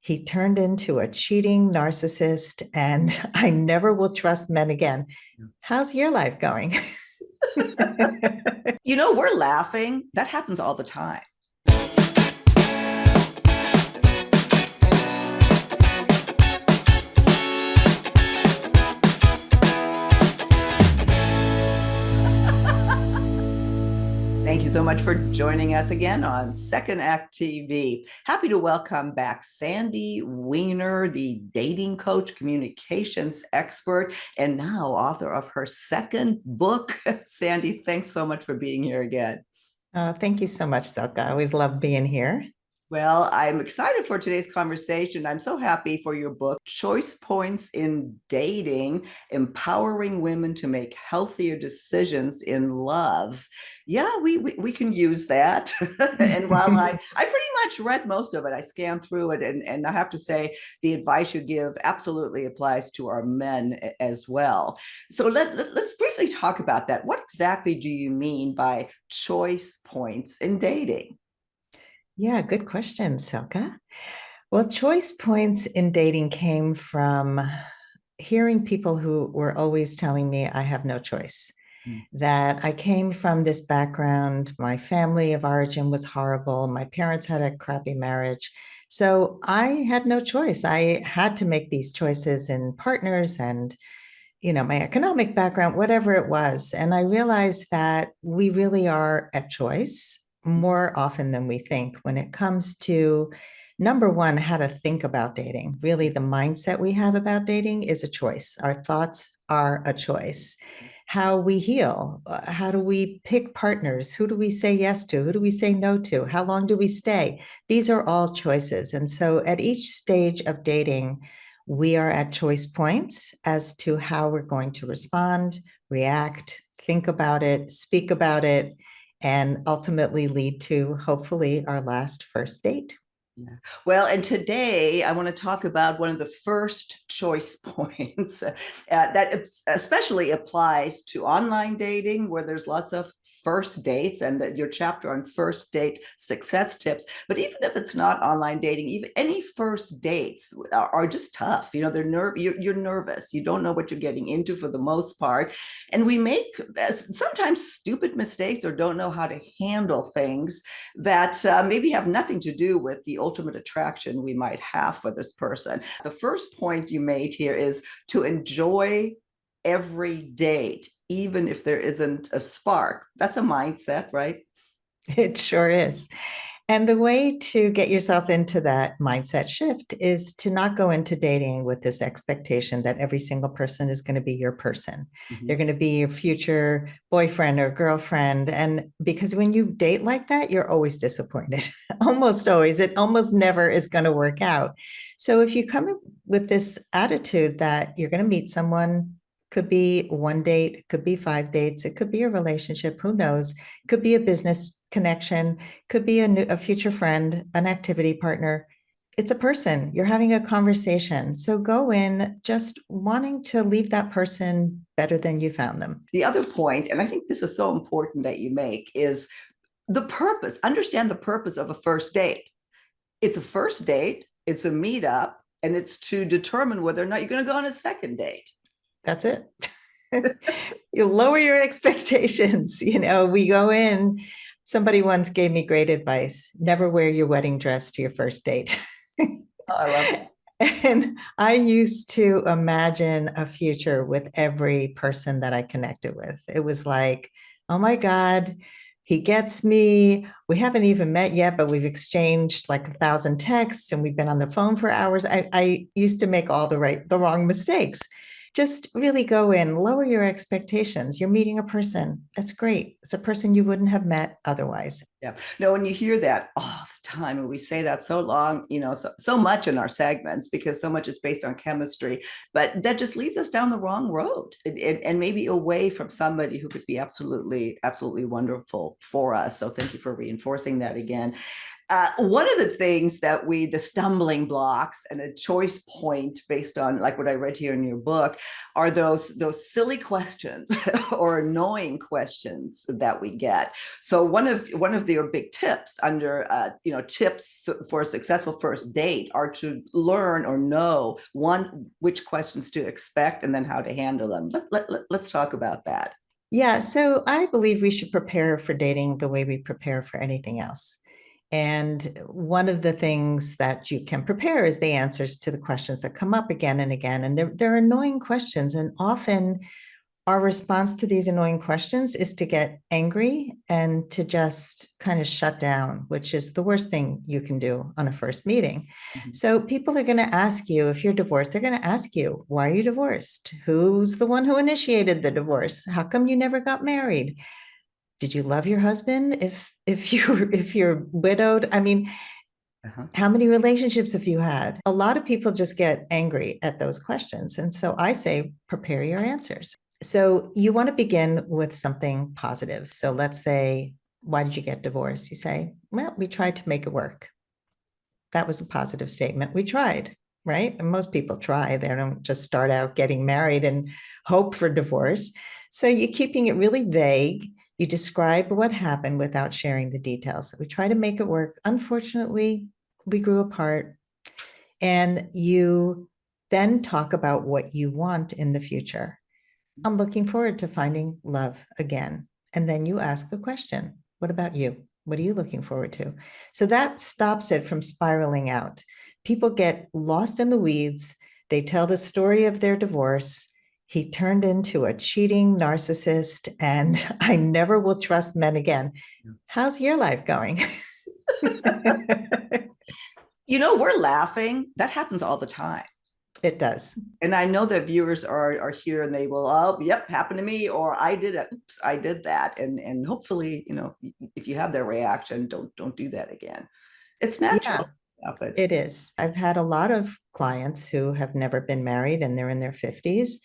He turned into a cheating narcissist, and I never will trust men again. How's your life going? We're laughing. That happens all the time. Thank you so much for joining us again on Second Act TV. Happy to welcome back Sandy Weiner, the dating coach, communications expert, and now author of her second book. Sandy, thanks so much for being here again. Thank you so much, Silka. I always love being here. Well, I'm excited for today's conversation. I'm so happy for your book, Choice Points in Dating, Empowering Women to Make Healthier Decisions in Love. Yeah, we can use that. And while I pretty much read most of it, I scanned through it, and I have to say the advice you give absolutely applies to our men as well. So let's briefly talk about that. What exactly do you mean by choice points in dating? Yeah, good question, Silka. Well, choice points in dating came from hearing people who were always telling me I have no choice, that I came from this background. My family of origin was horrible. My parents had a crappy marriage. So I had no choice. I had to make these choices in partners and, my economic background, whatever it was. And I realized that we really are at choice more often than we think when it comes to number one, how to think about dating. Really, the mindset we have about dating is a choice. Our thoughts are a choice. How we heal, how do we pick partners? Who do we say yes to? Who do we say no to? How long do we stay? These are all choices. And so at each stage of dating, we are at choice points as to how we're going to respond, react, think about it, speak about it, and ultimately lead to hopefully our last first date. Yeah. Well, and today I want to talk about one of the first choice points that especially applies to online dating, where there's lots of first dates, and your chapter on first date success tips. But even if it's not online dating, even any first dates are just tough. You're nervous. You don't know what you're getting into for the most part, and we make sometimes stupid mistakes or don't know how to handle things that maybe have nothing to do with the ultimate attraction we might have for this person. The first point you made here is to enjoy every date, even if there isn't a spark. That's a mindset, right? It sure is. And the way to get yourself into that mindset shift is to not go into dating with this expectation that every single person is going to be your person. Mm-hmm. They're going to be your future boyfriend or girlfriend. And because when you date like that, you're always disappointed. Almost always. It almost never is going to work out. So if you come with this attitude that you're going to meet someone, could be one date, could be 5 dates, it could be a relationship, who knows? It could be a business connection, could be a future friend, an activity partner. It's a person. You're having a conversation. So go in just wanting to leave that person better than you found them. The other point, and I think this is so important that you make, is the purpose. Understand the purpose of a first date. It's a first date, it's a meetup, and it's to determine whether or not you're going to go on a second date. That's it. You lower your expectations. We go in. Somebody once gave me great advice. Never wear your wedding dress to your first date. Oh, I love it. And I used to imagine a future with every person that I connected with. It was like, oh my God, he gets me. We haven't even met yet, but we've exchanged like 1,000 texts and we've been on the phone for hours. I used to make all the wrong mistakes. Just really go in, lower your expectations. You're meeting a person. That's great. It's a person you wouldn't have met otherwise. Yeah. No, when you hear that all the time, and we say that so long, so much in our segments because so much is based on chemistry, but that just leads us down the wrong road and maybe away from somebody who could be absolutely, absolutely wonderful for us. So thank you for reinforcing that again. One of the things that the stumbling blocks and a choice point based on like what I read here in your book are those silly questions or annoying questions that we get. So one of their big tips under tips for a successful first date are to learn or know which questions to expect and then how to handle them. Let's talk about that. Yeah, so I believe we should prepare for dating the way we prepare for anything else. And one of the things that you can prepare is the answers to the questions that come up again and again. And they're annoying questions. And often our response to these annoying questions is to get angry and to just kind of shut down, which is the worst thing you can do on a first meeting. Mhm. So people are going to ask you, if you're divorced, they're going to ask you, why are you divorced? Who's the one who initiated the divorce? How come you never got married? Did you love your husband? If you're widowed, I mean, Uh-huh. how many relationships have you had? A lot of people just get angry at those questions. And so I say, prepare your answers. So you want to begin with something positive. So let's say, why did you get divorced? You say, well, we tried to make it work. That was a positive statement. We tried, right? And most people try. They don't just start out getting married and hope for divorce. So you're keeping it really vague. You describe what happened without sharing the details. So we try to make it work. Unfortunately, we grew apart. And you then talk about what you want in the future. I'm looking forward to finding love again. And then you ask a question. What about you? What are you looking forward to? So that stops it from spiraling out. People get lost in the weeds. They tell the story of their divorce. He turned into a cheating narcissist, and I never will trust men again. How's your life going? We're laughing. That happens all the time. It does. And I know that viewers are here and they will, oh, yep, happened to me, or I did it. Oops, I did that. And hopefully, if you have their reaction, don't do that again. It's Yeah. natural. But It is. I've had a lot of clients who have never been married and they're in their 50s,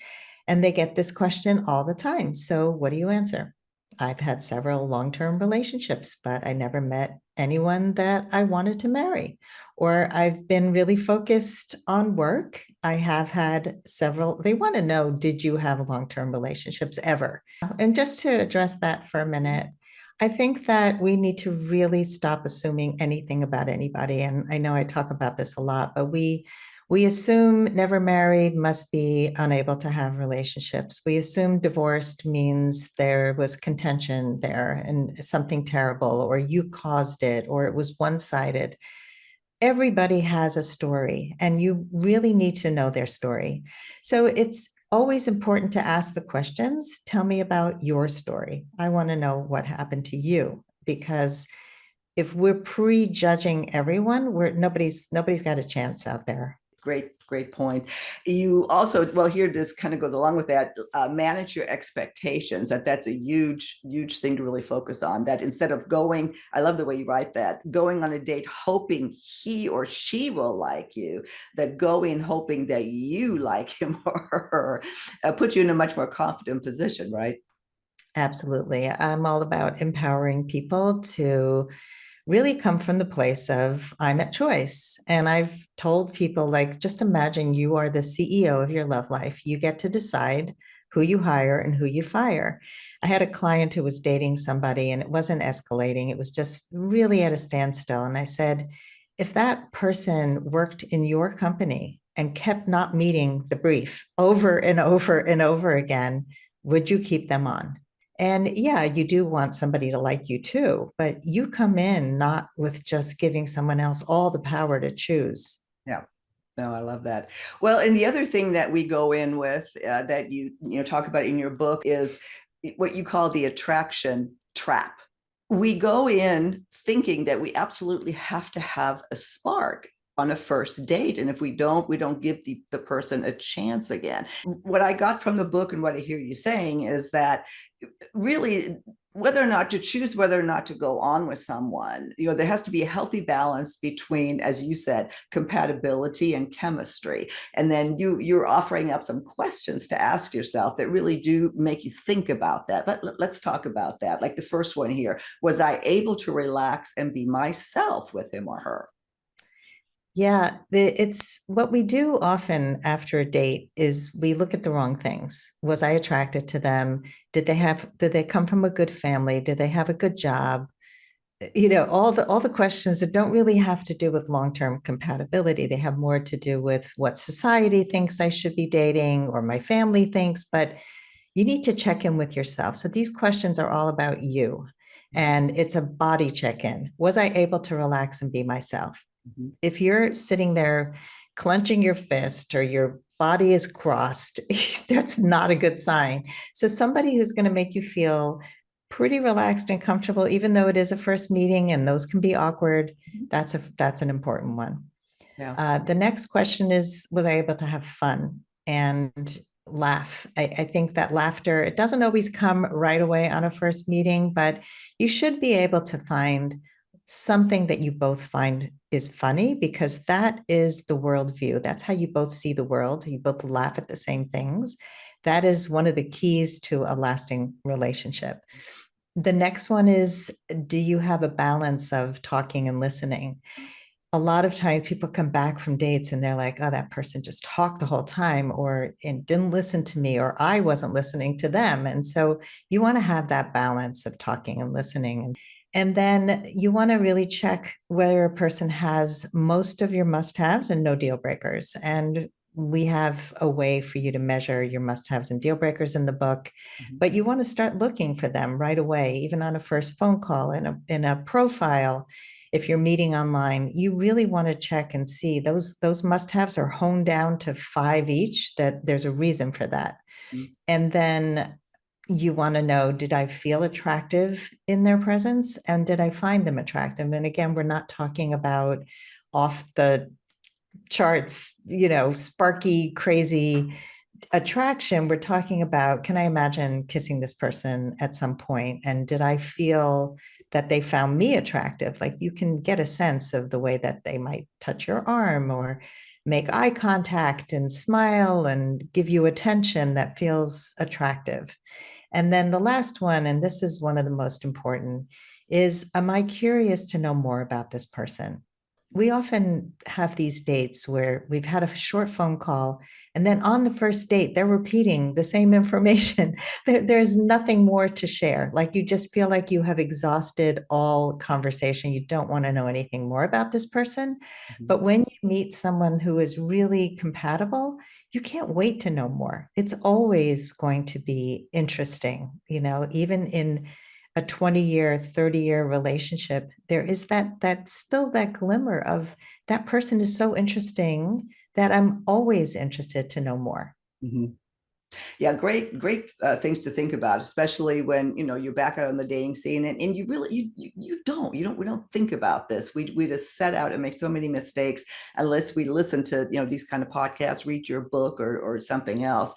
and they get this question all the time. So, what do you answer? I've had several long term relationships, but I never met anyone that I wanted to marry. Or I've been really focused on work. I have had several, they want to know, did you have long term relationships ever? And just to address that for a minute, I think that we need to really stop assuming anything about anybody. And I know I talk about this a lot, but we assume never married must be unable to have relationships. We assume divorced means there was contention there and something terrible, or you caused it, or it was one-sided. Everybody has a story, and you really need to know their story. So it's always important to ask the questions. Tell me about your story. I want to know what happened to you, because if we're prejudging everyone, nobody's got a chance out there. great point. You also, well, here this kind of goes along with that. Manage your expectations. That's a huge thing to really focus on. That instead of going, I love the way you write that, going on a date hoping he or she will like you, that going hoping that you like him or her, puts you in a much more confident position, right? Absolutely. I'm all about empowering people to really come from the place of I'm at choice. And I've told people, like, just imagine you are the CEO of your love life. You get to decide who you hire and who you fire. I had a client who was dating somebody and it wasn't escalating, it was just really at a standstill. And I said, if that person worked in your company and kept not meeting the brief over and over and over again, would you keep them on? And yeah, you do want somebody to like you too, but you come in not with just giving someone else all the power to choose. Yeah. No, I love that. Well, and the other thing that we go in with that you talk about in your book is what you call the attraction trap. We go in thinking that we absolutely have to have a spark. on a first date. And if we don't give the person a chance again. What I got from the book and what I hear you saying is that really, whether or not to choose whether or not to go on with someone, there has to be a healthy balance between, as you said, compatibility and chemistry. And then you're offering up some questions to ask yourself that really do make you think about that. Let's talk about that. Like the first one here: was I able to relax and be myself with him or her? Yeah, it's what we do often after a date is we look at the wrong things. Was I attracted to them? Did they come from a good family? Did they have a good job? All the questions that don't really have to do with long-term compatibility. They have more to do with what society thinks I should be dating or my family thinks, but you need to check in with yourself. So these questions are all about you. And it's a body check-in. Was I able to relax and be myself? Mhm. If you're sitting there clenching your fist or your body is crossed, that's not a good sign. So somebody who's going to make you feel pretty relaxed and comfortable, even though it is a first meeting and those can be awkward, that's an important one. Yeah. The next question is, was I able to have fun and laugh? I think that laughter, it doesn't always come right away on a first meeting, but you should be able to find something that you both find is funny because that is the worldview. That's how you both see the world. You both laugh at the same things. That is one of the keys to a lasting relationship. The next one is, do you have a balance of talking and listening? A lot of times people come back from dates and they're like, oh, that person just talked the whole time or and didn't listen to me or I wasn't listening to them. And so you want to have that balance of talking and listening. And then you want to really check whether a person has most of your must-haves and no deal breakers. And we have a way for you to measure your must-haves and deal breakers in the book, Mhm. but you want to start looking for them right away, even on a first phone call, in a profile. If you're meeting online, you really want to check and see those must-haves are honed down to 5 each, that there's a reason for that. Mhm. And then you want to know, did I feel attractive in their presence? And did I find them attractive? And again, we're not talking about off the charts, sparky, crazy attraction. We're talking about, can I imagine kissing this person at some point? And did I feel that they found me attractive? Like you can get a sense of the way that they might touch your arm or make eye contact and smile and give you attention that feels attractive. And then the last one, and this is one of the most important, is, am I curious to know more about this person? We often have these dates where we've had a short phone call, and then on the first date, they're repeating the same information. There's nothing more to share. Like you just feel like you have exhausted all conversation. You don't want to know anything more about this person. Mhm. But when you meet someone who is really compatible, you can't wait to know more. It's always going to be interesting, even in a 20-year, 30-year relationship, there is that still that glimmer of that person is so interesting that I'm always interested to know more. Mhm. Yeah, great things to think about, especially when you're back out on the dating scene, and you really we don't think about this. We just set out and make so many mistakes unless we listen to these kind of podcasts, read your book, or something else.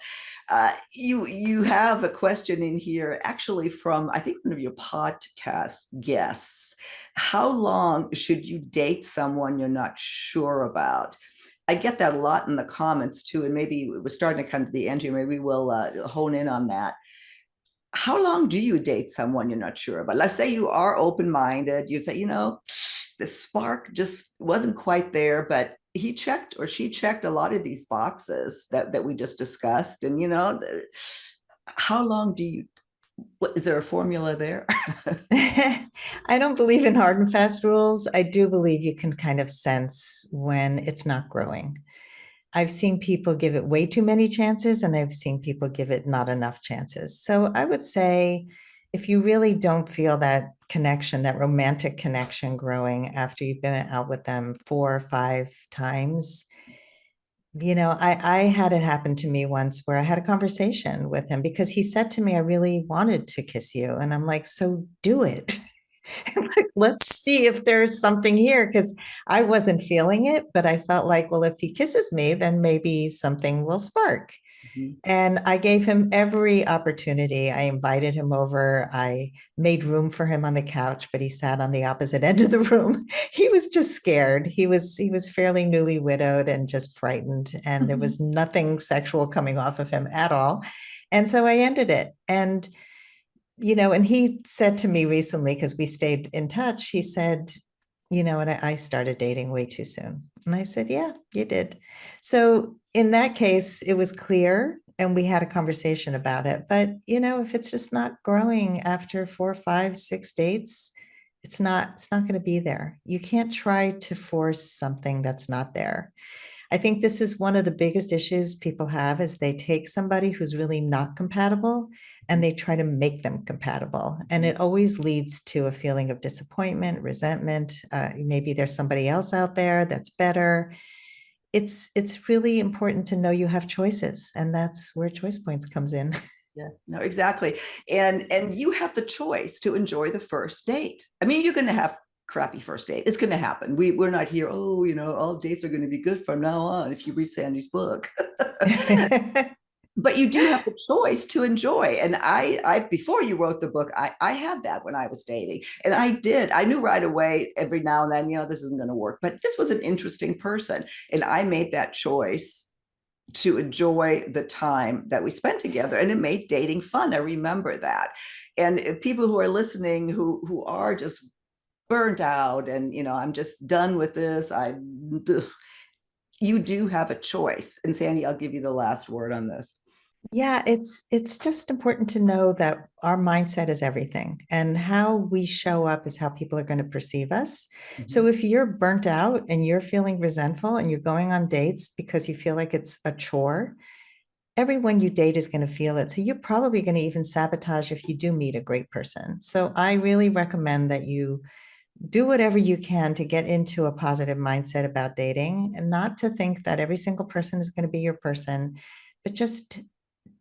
You have a question in here, actually from I think one of your podcast guests. How long should you date someone you're not sure about? I get that a lot in the comments too, and maybe we're starting to come to the end here. Maybe we'll hone in on that. How long do you date someone you're not sure about? Let's say you are open-minded. You say, the spark just wasn't quite there, but he checked or she checked a lot of these boxes that we just discussed. And how long do you? What, is there a formula there? I don't believe in hard and fast rules. I do believe you can kind of sense when it's not growing. I've seen people give it way too many chances, and I've seen people give it not enough chances. So I would say if you really don't feel that connection, that romantic connection growing after you've been out with them 4 or 5 times, I had it happen to me once where I had a conversation with him because he said to me, I really wanted to kiss you. And I'm like, so do it. Like, let's see if there's something here because I wasn't feeling it, but I felt like, well, if he kisses me, then maybe something will spark. Mhm. And I gave him every opportunity. I invited him over. I made room for him on the couch, but he sat on the opposite end of the room. He was just scared. He was fairly newly widowed and just frightened, and there was nothing sexual coming off of him at all. And so I ended it. And and he said to me recently, because we stayed in touch, he said, and I started dating way too soon. And I said, yeah, you did. So in that case, it was clear and we had a conversation about it. But, if it's just not growing after 4, 5, 6 dates, it's not going to be there. You can't try to force something that's not there. I think this is one of the biggest issues people have is they take somebody who's really not compatible and they try to make them compatible. And it always leads to a feeling of disappointment, resentment. Maybe there's somebody else out there that's better. It's really important to know you have choices, and that's where choice points comes in. Yeah, no, exactly. And you have the choice to enjoy the first date. I mean, you're going to have crappy first date. It's going to happen. We're not here, oh, all dates are going to be good from now on if you read Sandy's book. But you do have the choice to enjoy. And I before you wrote the book, I had that when I was dating. And I knew right away every now and then, this isn't going to work. But this was an interesting person. And I made that choice to enjoy the time that we spent together, and it made dating fun. I remember that. And people who are listening who are just burnt out and I'm just done with this, you do have a choice. And Sandy, I'll give you the last word on this. Yeah, it's just important to know that our mindset is everything, and how we show up is how people are going to perceive us. Mm-hmm. So if you're burnt out and you're feeling resentful and you're going on dates because you feel like it's a chore, everyone you date is going to feel it. So you're probably going to even sabotage if you do meet a great person. So I really recommend that you do whatever you can to get into a positive mindset about dating, and not to think that every single person is going to be your person, but just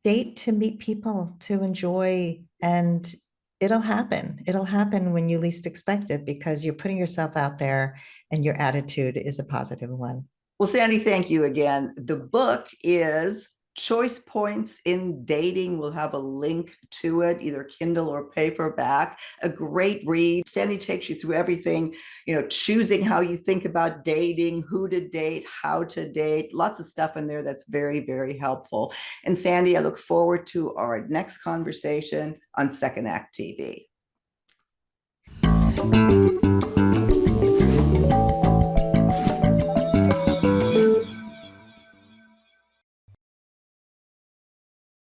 date to meet people to enjoy, and it'll happen. It'll happen when you least expect it because you're putting yourself out there and your attitude is a positive one. Well, Sandy, thank you again. The book is Choice Points in Dating. We'll have a link to it, either Kindle or paperback. A great read. Sandy takes you through everything, choosing how you think about dating, who to date, how to date, lots of stuff in there that's very, very helpful. And Sandy, I look forward to our next conversation on Second Act TV.